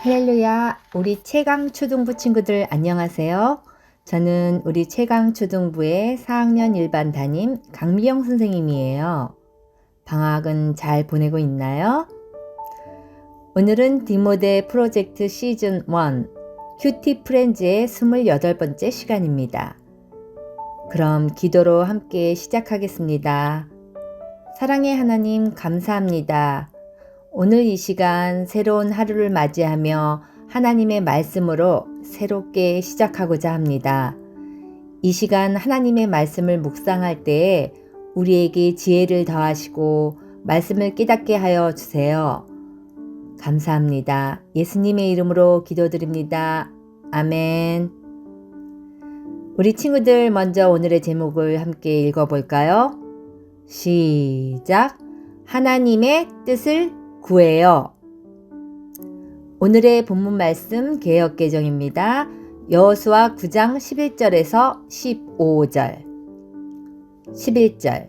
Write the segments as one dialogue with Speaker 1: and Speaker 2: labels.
Speaker 1: 할렐루야, 우리 최강초등부 친구들 안녕하세요. 저는 우리 최강초등부의 4학년 1반 담임 강미영 선생님이에요. 방학은 잘 보내고 있나요? 오늘은 디모데 프로젝트 시즌 1 큐티 프렌즈의 28번째 시간입니다. 그럼 기도로 함께 시작하겠습니다. 사랑의 하나님 감사합니다. 오늘 이 시간 새로운 하루를 맞이하며 하나님의 말씀으로 새롭게 시작하고자 합니다. 이 시간 하나님의 말씀을 묵상할 때에 우리에게 지혜를 더하시고 말씀을 깨닫게 하여 주세요. 감사합니다. 예수님의 이름으로 기도드립니다. 아멘. 우리 친구들 먼저 오늘의 제목을 함께 읽어볼까요? 시작! 하나님의 뜻을 구해요. 오늘의 본문 말씀 개역개정입니다. 여호수아 9장 11절에서 15절 11절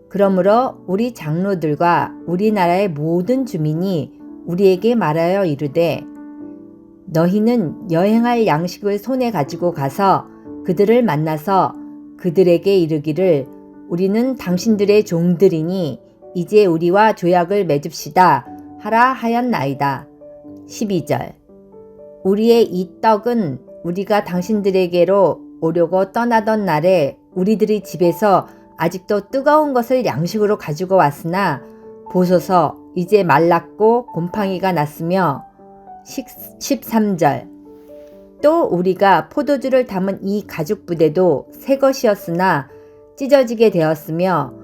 Speaker 1: 그러므로 우리 장로들과 우리나라의 모든 주민이 우리에게 말하여 이르되 너희는 여행할 양식을 손에 가지고 가서 그들을 만나서 그들에게 이르기를 우리는 당신들의 종들이니 이제 우리와 조약을 맺읍시다 하라 하였나이다. 12절 우리의 이 떡은 우리가 당신들에게로 오려고 떠나던 날에 우리들이 집에서 아직도 뜨거운 것을 양식으로 가지고 왔으나 보소서 이제 말랐고 곰팡이가 났으며 13절 또 우리가 포도주를 담은 이 가죽 부대도 새 것이었으나 찢어지게 되었으며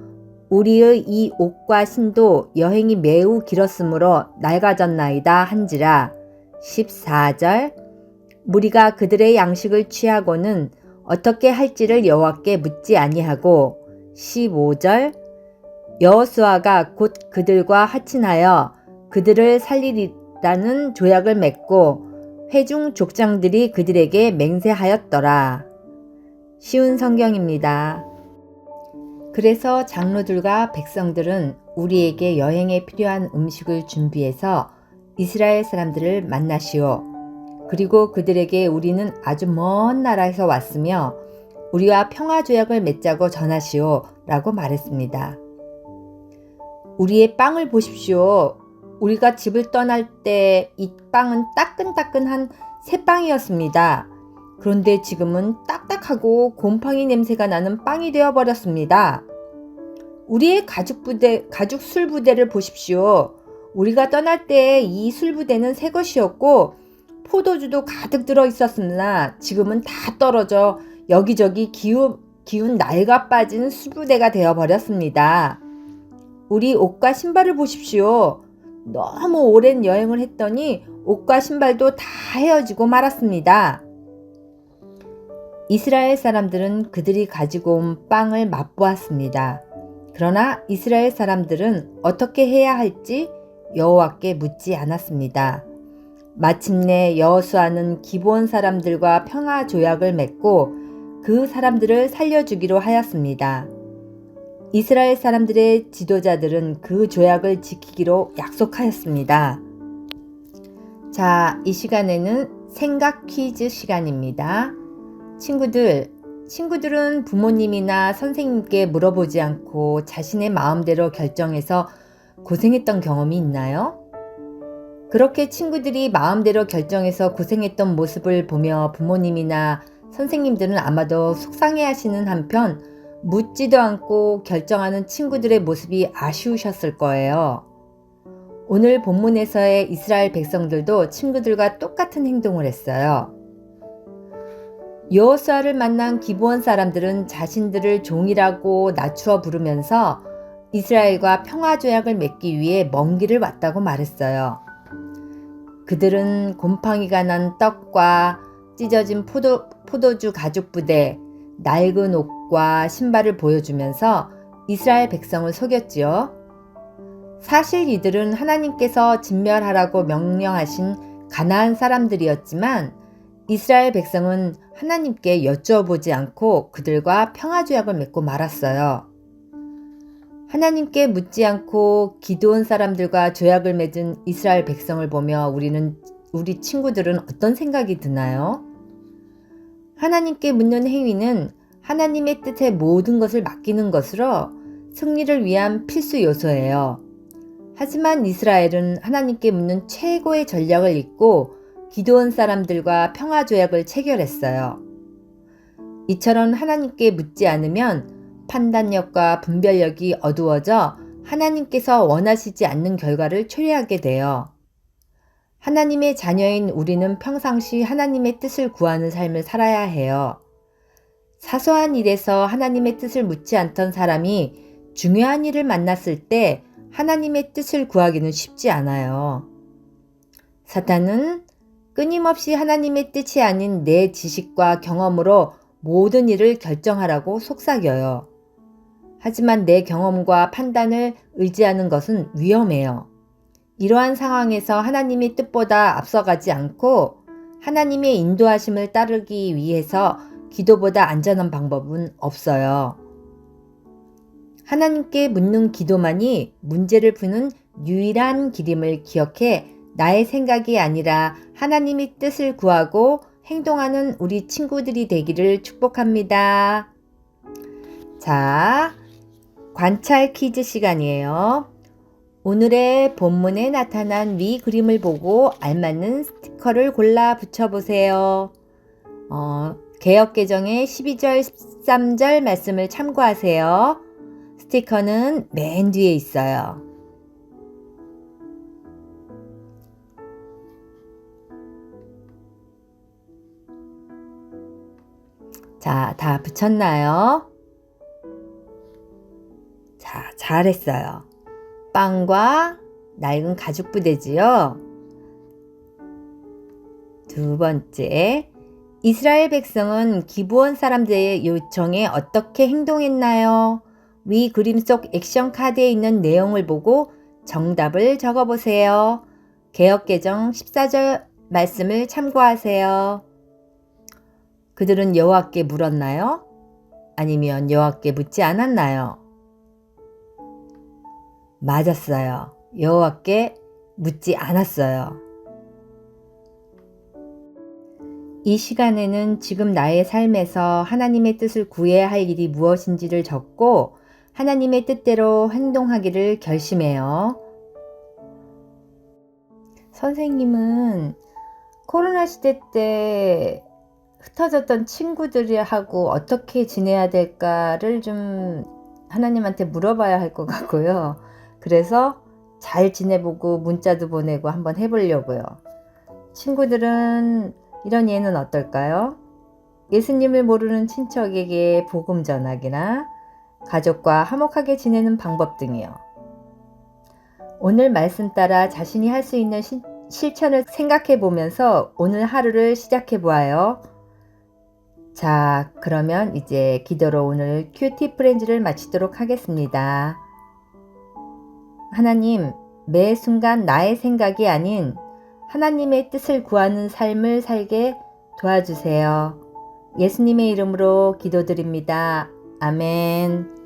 Speaker 1: 우리의 이 옷과 신도 여행이 매우 길었으므로 낡아졌나이다 한지라. 14절 무리가 그들의 양식을 취하고는 어떻게 할지를 여호와께 묻지 아니하고 15절 여호수아가 곧 그들과 하친하여 그들을 살리리라는 조약을 맺고 회중 족장들이 그들에게 맹세하였더라. 쉬운 성경입니다. 그래서 장로들과 백성들은 우리에게 여행에 필요한 음식을 준비해서 이스라엘 사람들을 만나시오. 그리고 그들에게 우리는 아주 먼 나라에서 왔으며 우리와 평화조약을 맺자고 전하시오 라고 말했습니다. 우리의 빵을 보십시오. 우리가 집을 떠날 때 이 빵은 따끈따끈한 새빵이었습니다. 그런데 지금은 딱딱하고 곰팡이 냄새가 나는 빵이 되어버렸습니다. 우리의 가죽 술부대를 보십시오. 우리가 떠날 때 이 술부대는 새 것이었고 포도주도 가득 들어 있었으나 지금은 다 떨어져 여기저기 기운 낡아 빠진 술부대가 되어버렸습니다. 우리 옷과 신발을 보십시오. 너무 오랜 여행을 했더니 옷과 신발도 다 헤어지고 말았습니다. 이스라엘 사람들은 그들이 가지고 온 빵을 맛보았습니다. 그러나 이스라엘 사람들은 어떻게 해야 할지 여호와께 묻지 않았습니다. 마침내 여호수아는 기브온 사람들과 평화 조약을 맺고 그 사람들을 살려주기로 하였습니다. 이스라엘 사람들의 지도자들은 그 조약을 지키기로 약속하였습니다. 자, 이 시간에는 생각 퀴즈 시간입니다. 친구들은 부모님이나 선생님께 물어보지 않고 자신의 마음대로 결정해서 고생했던 경험이 있나요? 그렇게 친구들이 마음대로 결정해서 고생했던 모습을 보며 부모님이나 선생님들은 아마도 속상해 하시는 한편 묻지도 않고 결정하는 친구들의 모습이 아쉬우셨을 거예요. 오늘 본문에서의 이스라엘 백성들도 친구들과 똑같은 행동을 했어요. 여호수아를 만난 기브온 사람들은 자신들을 종이라고 낮추어 부르면서 이스라엘과 평화조약을 맺기 위해 먼 길을 왔다고 말했어요. 그들은 곰팡이가 난 떡과 찢어진 포도주 가죽 부대, 낡은 옷과 신발을 보여주면서 이스라엘 백성을 속였지요. 사실 이들은 하나님께서 진멸하라고 명령하신 가나안 사람들이었지만 이스라엘 백성은 하나님께 여쭈어보지 않고 그들과 평화조약을 맺고 말았어요. 하나님께 묻지 않고 기드온 사람들과 조약을 맺은 이스라엘 백성을 보며 우리는 우리 친구들은 어떤 생각이 드나요? 하나님께 묻는 행위는 하나님의 뜻에 모든 것을 맡기는 것으로 승리를 위한 필수 요소예요. 하지만 이스라엘은 하나님께 묻는 최고의 전략을 잊고 기드온 사람들과 평화조약을 체결했어요. 이처럼 하나님께 묻지 않으면 판단력과 분별력이 어두워져 하나님께서 원하시지 않는 결과를 초래하게 돼요. 하나님의 자녀인 우리는 평상시 하나님의 뜻을 구하는 삶을 살아야 해요. 사소한 일에서 하나님의 뜻을 묻지 않던 사람이 중요한 일을 만났을 때 하나님의 뜻을 구하기는 쉽지 않아요. 사탄은 끊임없이 하나님의 뜻이 아닌 내 지식과 경험으로 모든 일을 결정하라고 속삭여요. 하지만 내 경험과 판단을 의지하는 것은 위험해요. 이러한 상황에서 하나님의 뜻보다 앞서가지 않고 하나님의 인도하심을 따르기 위해서 기도보다 안전한 방법은 없어요. 하나님께 묻는 기도만이 문제를 푸는 유일한 길임을 기억해 나의 생각이 아니라 하나님의 뜻을 구하고 행동하는 우리 친구들이 되기를 축복합니다. 자, 관찰 퀴즈 시간이에요. 오늘의 본문에 나타난 위 그림을 보고 알맞는 스티커를 골라 붙여보세요. 개역개정의 12절, 13절 말씀을 참고하세요. 스티커는 맨 뒤에 있어요. 자, 다 붙였나요? 자, 잘했어요. 빵과 낡은 가죽 부대지요. 두 번째, 이스라엘 백성은 기브온 사람들의 요청에 어떻게 행동했나요? 위 그림 속 액션 카드에 있는 내용을 보고 정답을 적어보세요. 개역개정 14절 말씀을 참고하세요. 그들은 여호와께 물었나요? 아니면 여호와께 묻지 않았나요? 맞았어요. 여호와께 묻지 않았어요. 이 시간에는 지금 나의 삶에서 하나님의 뜻을 구해야 할 일이 무엇인지를 적고 하나님의 뜻대로 행동하기를 결심해요. 선생님은 코로나 시대 때 흩어졌던 친구들하고 어떻게 지내야 될까를 좀 하나님한테 물어봐야 할 것 같고요. 그래서 잘 지내보고 문자도 보내고 한번 해보려고요. 친구들은 이런 예는 어떨까요? 예수님을 모르는 친척에게 복음 전하기나 가족과 화목하게 지내는 방법 등이요. 오늘 말씀 따라 자신이 할 수 있는 실천을 생각해 보면서 오늘 하루를 시작해 보아요. 자, 그러면 이제 기도로 오늘 큐티 프렌즈를 마치도록 하겠습니다. 하나님, 매 순간 나의 생각이 아닌 하나님의 뜻을 구하는 삶을 살게 도와주세요. 예수님의 이름으로 기도드립니다. 아멘.